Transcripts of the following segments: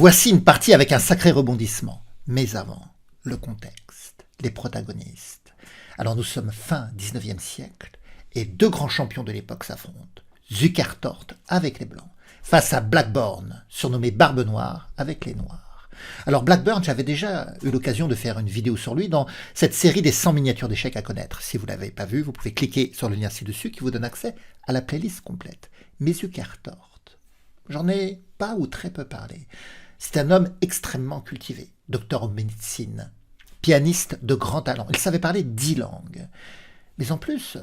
Voici une partie avec un sacré rebondissement. Mais avant, le contexte, les protagonistes. Alors nous sommes fin 19e siècle et deux grands champions de l'époque s'affrontent. Zukertort avec les Blancs face à Blackburn, surnommé Barbe Noire, avec les Noirs. Alors Blackburn, j'avais déjà eu l'occasion de faire une vidéo sur lui dans cette série des 100 miniatures d'échecs à connaître. Si vous ne l'avez pas vu, vous pouvez cliquer sur le lien ci-dessus qui vous donne accès à la playlist complète. Mais Zukertort, j'en ai pas ou très peu parlé. C'est un homme extrêmement cultivé, docteur en médecine, pianiste de grand talent. Il savait parler 10 langues. Mais en plus,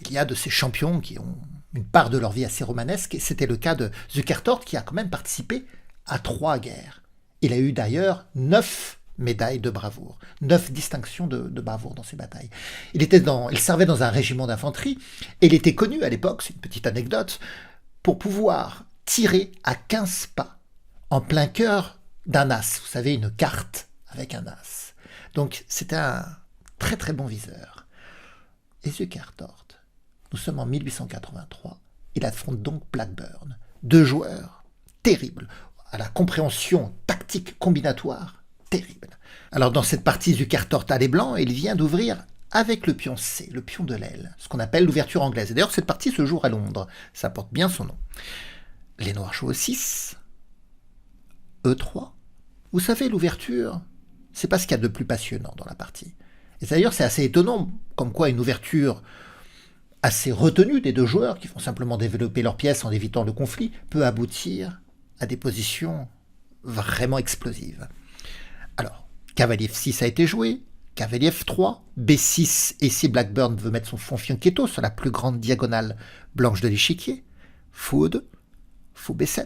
il y a de ces champions qui ont une part de leur vie assez romanesque, et c'était le cas de Zukertort qui a quand même participé à 3 guerres. Il a eu d'ailleurs 9 médailles de bravoure, 9 distinctions de bravoure dans ses batailles. Il servait dans un régiment d'infanterie, et il était connu à l'époque, c'est une petite anecdote, pour pouvoir tirer à 15 pas en plein cœur d'un as. Vous savez, une carte avec un as. Donc c'était un très très bon viseur. Et Zukertort, nous sommes en 1883, il affronte donc Blackburn. 2 joueurs terribles, à la compréhension tactique combinatoire terrible. Alors dans cette partie, Zukertort a les Blancs et il vient d'ouvrir avec le pion C, le pion de l'aile, ce qu'on appelle l'ouverture anglaise. Et d'ailleurs cette partie se joue à Londres, ça porte bien son nom. Les Noirs jouent au 6, E3. Vous savez, l'ouverture, c'est pas ce qu'il y a de plus passionnant dans la partie. Et d'ailleurs, c'est assez étonnant, comme quoi une ouverture assez retenue des 2 joueurs, qui vont simplement développer leurs pièces en évitant le conflit, peut aboutir à des positions vraiment explosives. Alors, cavalier F6 a été joué, cavalier F3, B6, et si Blackburn veut mettre son fond fianchetto sur la plus grande diagonale blanche de l'échiquier, fou E2, fou B7,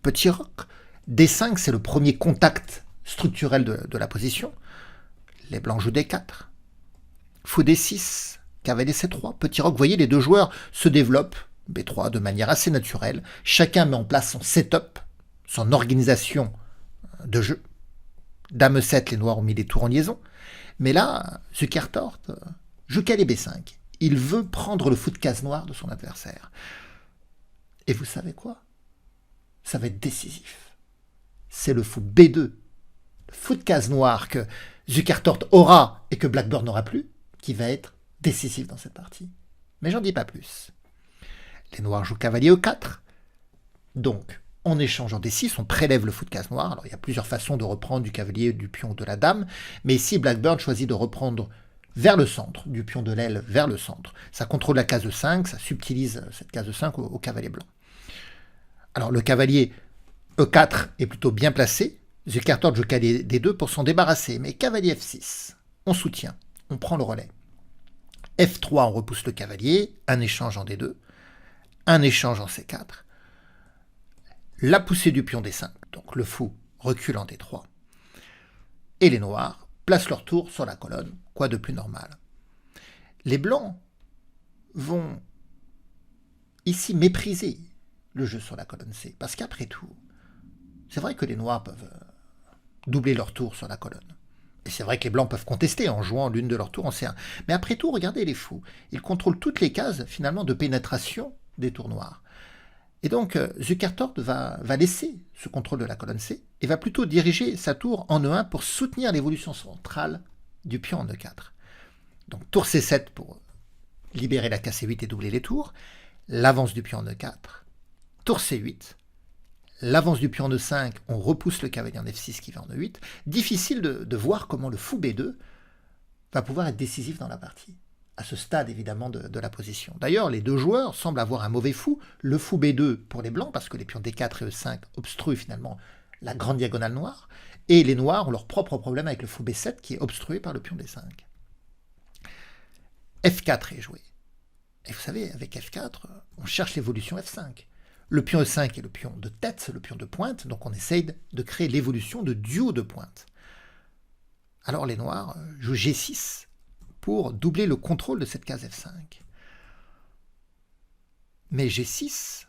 petit roc, D5, c'est le premier contact structurel de la position. Les Blancs jouent D4. Fou D6, cavalier C3, petit roc. Vous voyez, les 2 joueurs se développent, B3, de manière assez naturelle. Chacun met en place son setup, son organisation de jeu. Dame E7, les Noirs ont mis les tours en liaison. Mais là, Zukertort joue cavalier B5. Il veut prendre le fou de case noire de son adversaire. Et vous savez quoi? Ça va être décisif. C'est le fou B2, le fou de case noire que Zukertort aura et que Blackburn n'aura plus, qui va être décisif dans cette partie. Mais j'en dis pas plus. Les Noirs jouent cavalier E4. Donc, en échangeant D6, on prélève le fou de case noire. Alors, il y a plusieurs façons de reprendre du cavalier, du pion, de la dame. Mais ici, Blackburn choisit de reprendre vers le centre, du pion de l'aile vers le centre. Ça contrôle la case E5, ça subtilise cette case E5 au cavalier blanc. Alors, le cavalier E4 est plutôt bien placé. Zukertort joue cavalier D2 pour s'en débarrasser. Mais cavalier F6, on soutient, on prend le relais. F3, on repousse le cavalier, un échange en D2, un échange en C4, la poussée du pion D5, donc le fou recule en D3, et les Noirs placent leur tour sur la colonne, quoi de plus normal. Les Blancs vont ici mépriser le jeu sur la colonne C, parce qu'après tout, c'est vrai que les Noirs peuvent doubler leur tour sur la colonne. Et c'est vrai que les Blancs peuvent contester en jouant l'une de leurs tours en C1. Mais après tout, regardez les fous. Ils contrôlent toutes les cases, finalement, de pénétration des tours noirs. Et donc, Zukertort va laisser ce contrôle de la colonne C et va plutôt diriger sa tour en E1 pour soutenir l'évolution centrale du pion en E4. Donc, tour C7 pour libérer la case C8 et doubler les tours. L'avance du pion en E4. Tour C8. L'avance du pion en E5, on repousse le cavalier en F6 qui va en E8. Difficile de voir comment le fou B2 va pouvoir être décisif dans la partie, à ce stade évidemment de la position. D'ailleurs, les 2 joueurs semblent avoir un mauvais fou, le fou B2 pour les Blancs, parce que les pions D4 et E5 obstruent finalement la grande diagonale noire, et les Noirs ont leur propre problème avec le fou B7 qui est obstrué par le pion D5. F4 est joué. Et vous savez, avec F4, on cherche l'évolution F5. Le pion E5 est le pion de tête, le pion de pointe, donc on essaye de créer l'évolution de duo de pointe. Alors les Noirs jouent G6 pour doubler le contrôle de cette case F5. Mais G6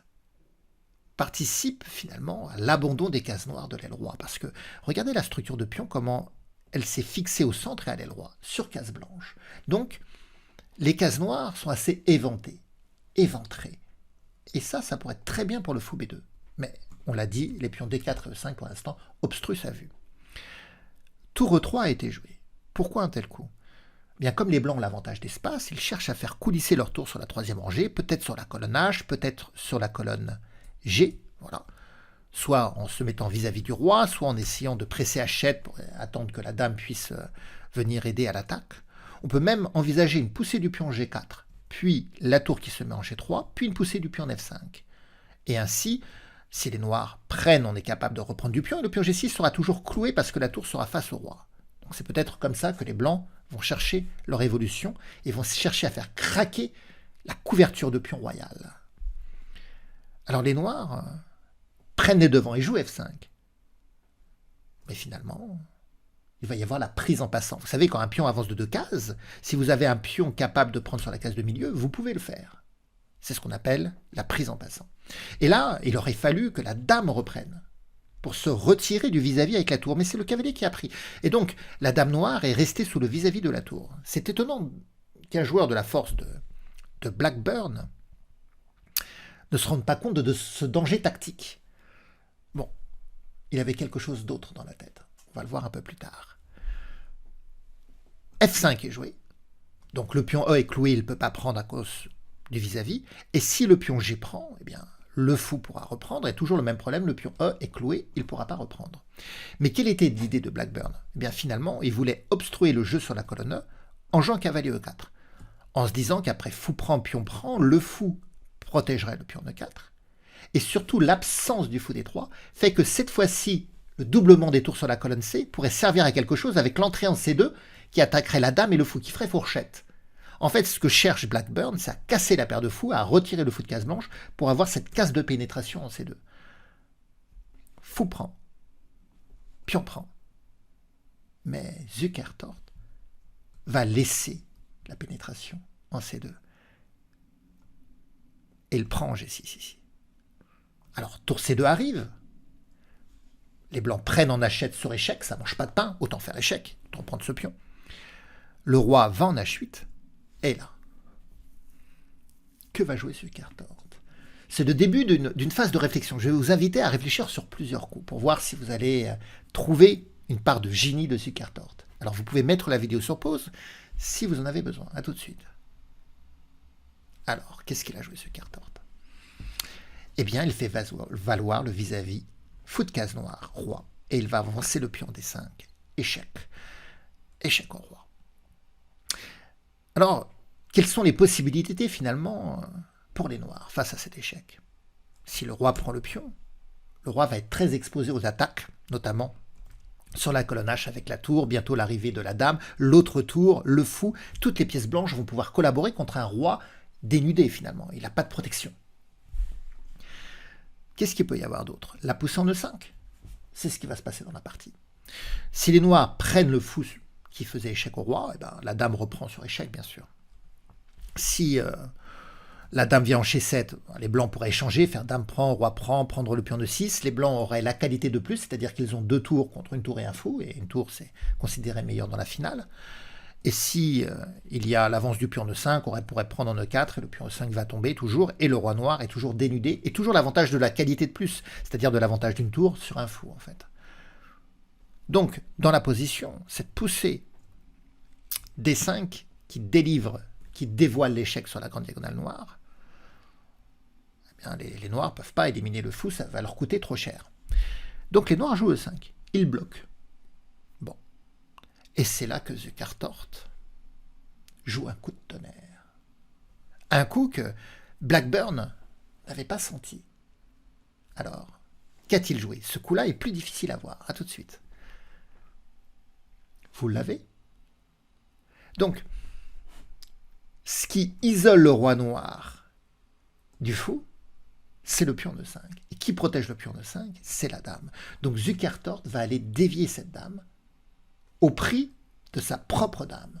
participe finalement à l'abandon des cases noires de l'aile roi, parce que regardez la structure de pion, comment elle s'est fixée au centre et à l'aile roi, sur case blanche. Donc les cases noires sont assez éventées, éventrées. Et ça pourrait être très bien pour le fou B2. Mais On l'a dit, les pions D4 et E5 pour l'instant obstruent sa vue. Tour E3 a été joué. Pourquoi un tel coup? Bien, comme les blancs ont l'avantage d'espace, ils cherchent à faire coulisser leur tour sur la troisième rangée, peut-être sur la colonne H, peut-être sur la colonne G, voilà. Soit en se mettant vis-à-vis du roi, soit en essayant de presser H7 pour attendre que la dame puisse venir aider à l'attaque. On peut même envisager une poussée du pion G4, puis la tour qui se met en G3, puis une poussée du pion F5. Et ainsi, si les noirs prennent, on est capable de reprendre du pion, et le pion G6 sera toujours cloué parce que la tour sera face au roi. Donc c'est peut-être comme ça que les blancs vont chercher leur évolution et vont chercher à faire craquer la couverture de pion royal. Alors les noirs prennent les devants et jouent F5. Mais finalement, il va y avoir la prise en passant. Vous savez, quand un pion avance de 2 cases, si vous avez un pion capable de prendre sur la case de milieu, vous pouvez le faire. C'est ce qu'on appelle la prise en passant. Et là, il aurait fallu que la dame reprenne pour se retirer du vis-à-vis avec la tour. Mais c'est le cavalier qui a pris. Et donc, la dame noire est restée sous le vis-à-vis de la tour. C'est étonnant qu'un joueur de la force de Blackburn ne se rende pas compte de ce danger tactique. Bon, il avait quelque chose d'autre dans la tête. On va le voir un peu plus tard. F5 est joué. Donc le pion E est cloué, il ne peut pas prendre à cause du vis-à-vis. Et si le pion G prend, eh bien, le fou pourra reprendre. Et toujours le même problème, le pion E est cloué, il ne pourra pas reprendre. Mais quelle était l'idée de Blackburn? Eh bien, finalement, il voulait obstruer le jeu sur la colonne E en jouant cavalier E4. En se disant qu'après fou prend, pion prend, le fou protégerait le pion E4. Et surtout, l'absence du fou D3 fait que cette fois-ci, le doublement des tours sur la colonne C pourrait servir à quelque chose avec l'entrée en C2 qui attaquerait la dame et le fou, qui ferait fourchette. En fait, ce que cherche Blackburn, c'est à casser la paire de fous, à retirer le fou de case blanche pour avoir cette case de pénétration en C2. Fou prend, pion prend. Mais Zukertort va laisser la pénétration en C2. Et il prend en G6 ici. Alors, tour C2 arrive. Les blancs prennent en H7 sur échec, ça ne mange pas de pain, autant faire échec, autant prendre ce pion. Le roi va en H8, et là, que va jouer Zukertort? C'est le début d'une phase de réflexion. Je vais vous inviter à réfléchir sur plusieurs coups, pour voir si vous allez trouver une part de génie de Zukertort. Alors vous pouvez mettre la vidéo sur pause, si vous en avez besoin. À tout de suite. Alors, qu'est-ce qu'il a joué Zukertort? Eh bien, il fait valoir le vis-à-vis, fou de case noire, roi, et il va avancer le pion D5, échec. Échec au roi. Alors, quelles sont les possibilités finalement pour les noirs face à cet échec? Si le roi prend le pion, le roi va être très exposé aux attaques, notamment sur la colonne H avec la tour, bientôt l'arrivée de la dame, l'autre tour, le fou, toutes les pièces blanches vont pouvoir collaborer contre un roi dénudé finalement, il n'a pas de protection. Qu'est-ce qu'il peut y avoir d'autre? La poussée en E5, c'est ce qui va se passer dans la partie. Si les noirs prennent le fou qui faisait échec au roi, eh ben, la dame reprend sur échec bien sûr. Si la dame vient en G7, les blancs pourraient échanger, faire dame prend, roi prend, prendre le pion de 6. Les blancs auraient la qualité de plus, c'est-à-dire qu'ils ont 2 tours contre une tour et un fou, et une tour c'est considéré meilleur dans la finale. Et si il y a l'avance du pion de 5, on pourrait prendre en E4, et le pion de 5 va tomber toujours, et le roi noir est toujours dénudé, et toujours l'avantage de la qualité de plus, c'est-à-dire de l'avantage d'une tour sur un fou en fait. Donc, dans la position, cette poussée D5 qui délivre, qui dévoile l'échec sur la grande diagonale noire, eh bien, les noirs ne peuvent pas éliminer le fou, ça va leur coûter trop cher. Donc les noirs jouent E5, ils bloquent. Bon. Et c'est là que Zukertort joue un coup de tonnerre. Un coup que Blackburn n'avait pas senti. Alors, qu'a-t-il joué? Ce coup-là est plus difficile à voir. À tout de suite. Vous l'avez? Donc, ce qui isole le roi noir du fou, c'est le pion de 5. Et qui protège le pion de 5? C'est la dame. Donc Zukertort va aller dévier cette dame au prix de sa propre dame.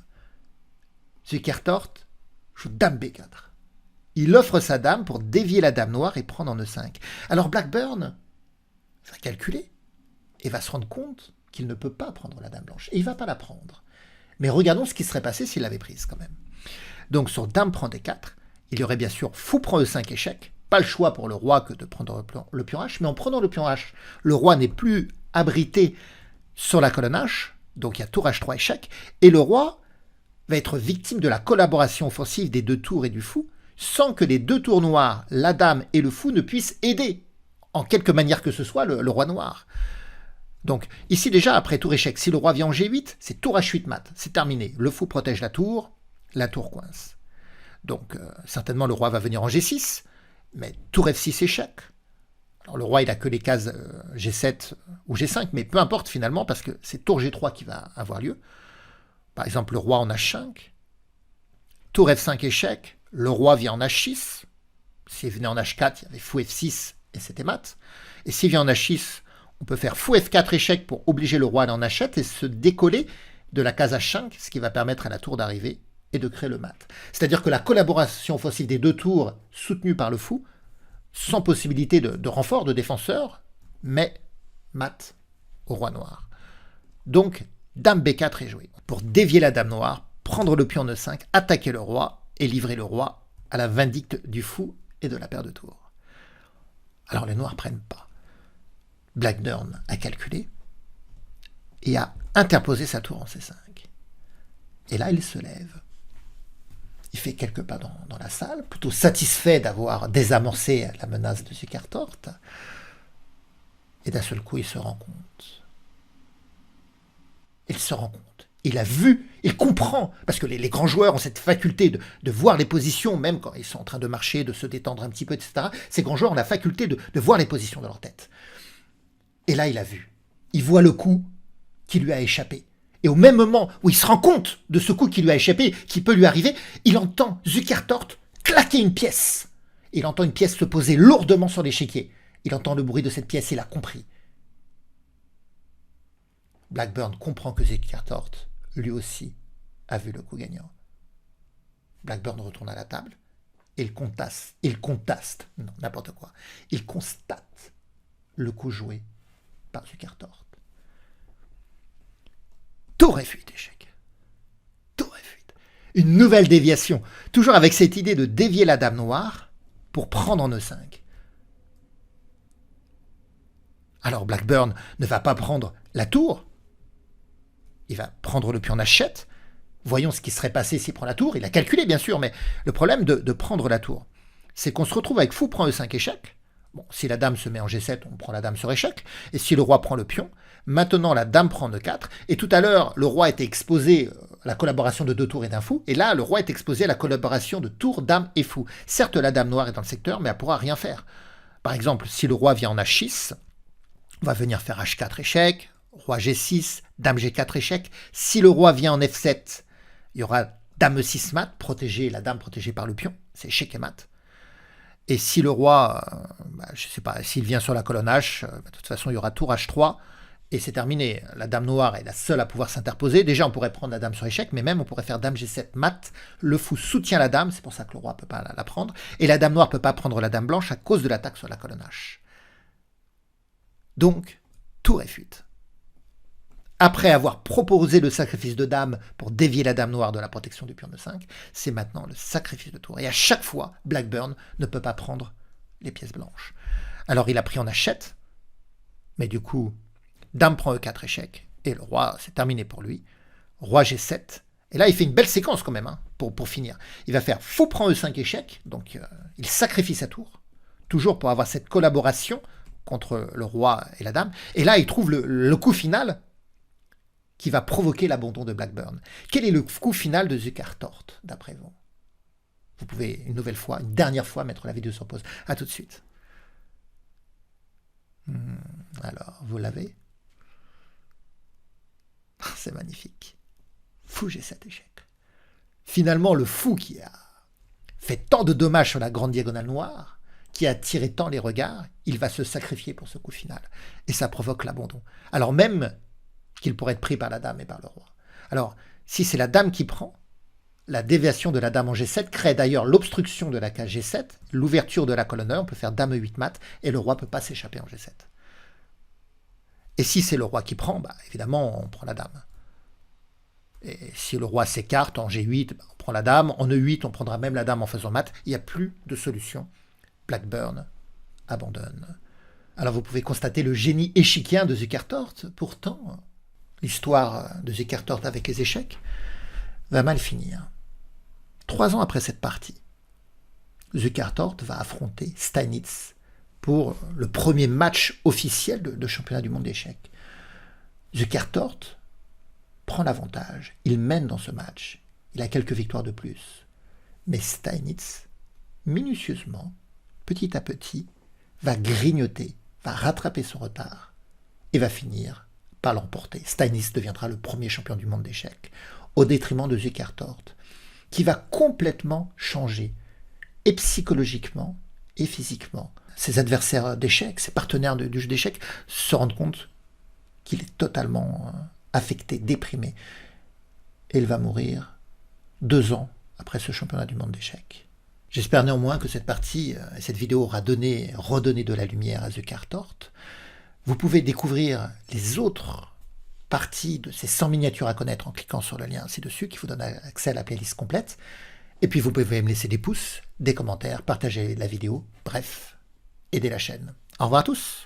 Zukertort joue dame B4. Il offre sa dame pour dévier la dame noire et prendre en E5. Alors Blackburn va calculer et va se rendre compte qu'il ne peut pas prendre la dame blanche. Et il ne va pas la prendre. Mais regardons ce qui serait passé s'il l'avait prise quand même. Donc sur dame prend D4, il y aurait bien sûr fou prend E5 échec, pas le choix pour le roi que de prendre le pion H, mais en prenant le pion H, le roi n'est plus abrité sur la colonne H, donc il y a tour H3 échec, et le roi va être victime de la collaboration offensive des deux tours et du fou, sans que les deux tours noirs, la dame et le fou, ne puissent aider, en quelque manière que ce soit, le roi noir. Donc ici déjà, après tour échec, si le roi vient en G8, c'est tour H8 mat, c'est terminé. Le fou protège la tour coince. Donc certainement le roi va venir en G6, mais tour F6 échec. Alors le roi il a que les cases G7 ou G5, mais peu importe finalement parce que c'est tour G3 qui va avoir lieu. Par exemple le roi en H5, tour F5 échec, le roi vient en H6, s'il venait en H4 il y avait fou F6 et c'était mat, et s'il vient en H6 on peut faire fou F4 échec pour obliger le roi à aller en H7 et se décoller de la case H5, ce qui va permettre à la tour d'arriver et de créer le mat. C'est-à-dire que la collaboration offensive des deux tours soutenue par le fou, sans possibilité de renfort de défenseur, mais mat au roi noir. Donc, dame B4 est jouée. Pour dévier la dame noire, prendre le pion en E5, attaquer le roi et livrer le roi à la vindicte du fou et de la paire de tours. Alors les noirs prennent pas. Blackburn a calculé et a interposé sa tour en C5. Et là, il se lève. Il fait quelques pas dans la salle, plutôt satisfait d'avoir désamorcé la menace de Zukertort. Et d'un seul coup, il se rend compte. Il se rend compte. Il a vu, il comprend, parce que les grands joueurs ont cette faculté de voir les positions, même quand ils sont en train de marcher, de se détendre un petit peu, etc. Ces grands joueurs ont la faculté de voir les positions de leur tête. Et là, il a vu. Il voit le coup qui lui a échappé. Et au même moment où il se rend compte de ce coup qui lui a échappé, qui peut lui arriver, il entend Zukertort claquer une pièce. Il entend une pièce se poser lourdement sur l'échiquier. Il entend le bruit de cette pièce, il a compris. Blackburn comprend que Zukertort, lui aussi, a vu le coup gagnant. Blackburn retourne à la table et il constate le coup joué par Zukertort. Tour F8 échec. Tour F8. Une nouvelle déviation, toujours avec cette idée de dévier la dame noire pour prendre en E5. Alors Blackburn ne va pas prendre la tour, il va prendre le pion en H7. Voyons ce qui serait passé s'il prend la tour. Il a calculé bien sûr, mais le problème de prendre la tour, c'est qu'on se retrouve avec fou prend E5 échec. Bon, si la dame se met en G7, on prend la dame sur échec. Et si le roi prend le pion, maintenant la dame prend E4. Et tout à l'heure, le roi était exposé à la collaboration de deux tours et d'un fou. Et là, le roi est exposé à la collaboration de tour, dame et fou. Certes, la dame noire est dans le secteur, mais elle ne pourra rien faire. Par exemple, si le roi vient en H6, on va venir faire H4 échec, roi G6, dame G4 échec. Si le roi vient en F7, il y aura dame E6 mat, la dame protégée par le pion. C'est échec et mat. Et si le roi, je ne sais pas, s'il vient sur la colonne H, de toute façon, il y aura tour H3, et c'est terminé. La dame noire est la seule à pouvoir s'interposer. Déjà, on pourrait prendre la dame sur échec, mais même on pourrait faire dame G7 mat. Le fou soutient la dame, c'est pour ça que le roi ne peut pas la prendre. Et la dame noire ne peut pas prendre la dame blanche à cause de l'attaque sur la colonne H. Donc, tour F8. Après avoir proposé le sacrifice de dame pour dévier la dame noire de la protection du pion de 5, c'est maintenant le sacrifice de tour. Et à chaque fois, Blackburn ne peut pas prendre les pièces blanches. Alors il a pris en H7, mais du coup, dame prend E4 échec, et le roi, c'est terminé pour lui. Roi G7, et là il fait une belle séquence quand même, pour finir. Il va faire fou prend E5 échec, donc il sacrifie sa tour, toujours pour avoir cette collaboration contre le roi et la dame. Et là il trouve le coup final, qui va provoquer l'abandon de Blackburn. Quel est le coup final de Zukertort, d'après vous? Vous pouvez une dernière fois, mettre la vidéo sur pause. À tout de suite. Alors, vous l'avez? C'est magnifique. Fou G7 échec. Finalement, le fou qui a fait tant de dommages sur la grande diagonale noire, qui a attiré tant les regards, il va se sacrifier pour ce coup final. Et ça provoque l'abandon. Alors même qu'il pourrait être pris par la dame et par le roi. Alors, si c'est la dame qui prend, la déviation de la dame en G7 crée d'ailleurs l'obstruction de la case G7, l'ouverture de la colonne E, on peut faire dame E8 mat, et le roi ne peut pas s'échapper en G7. Et si c'est le roi qui prend, évidemment, on prend la dame. Et si le roi s'écarte en G8, on prend la dame. En E8, on prendra même la dame en faisant mat. Il n'y a plus de solution Blackburn abandonne. Alors vous pouvez constater le génie échiquien de Zukertort. Pourtant, l'histoire de Zukertort avec les échecs va mal finir. 3 ans après cette partie, Zukertort va affronter Steinitz pour le premier match officiel de championnat du monde d'échecs. Zukertort prend l'avantage, il mène dans ce match, il a quelques victoires de plus. Mais Steinitz, minutieusement, petit à petit, va grignoter, va rattraper son retard et va finir par l'emporter. Steinitz deviendra le premier champion du monde d'échecs, au détriment de Zukertort, qui va complètement changer, et psychologiquement et physiquement. Ses adversaires d'échecs, ses partenaires du jeu d'échecs, se rendent compte qu'il est totalement affecté, déprimé. Et il va mourir 2 ans après ce championnat du monde d'échecs. J'espère néanmoins que cette partie, cette vidéo aura redonné de la lumière à Zukertort. Vous pouvez découvrir les autres parties de ces 100 miniatures à connaître en cliquant sur le lien ci-dessus qui vous donne accès à la playlist complète. Et puis vous pouvez me laisser des pouces, des commentaires, partager la vidéo, bref, aider la chaîne. Au revoir à tous!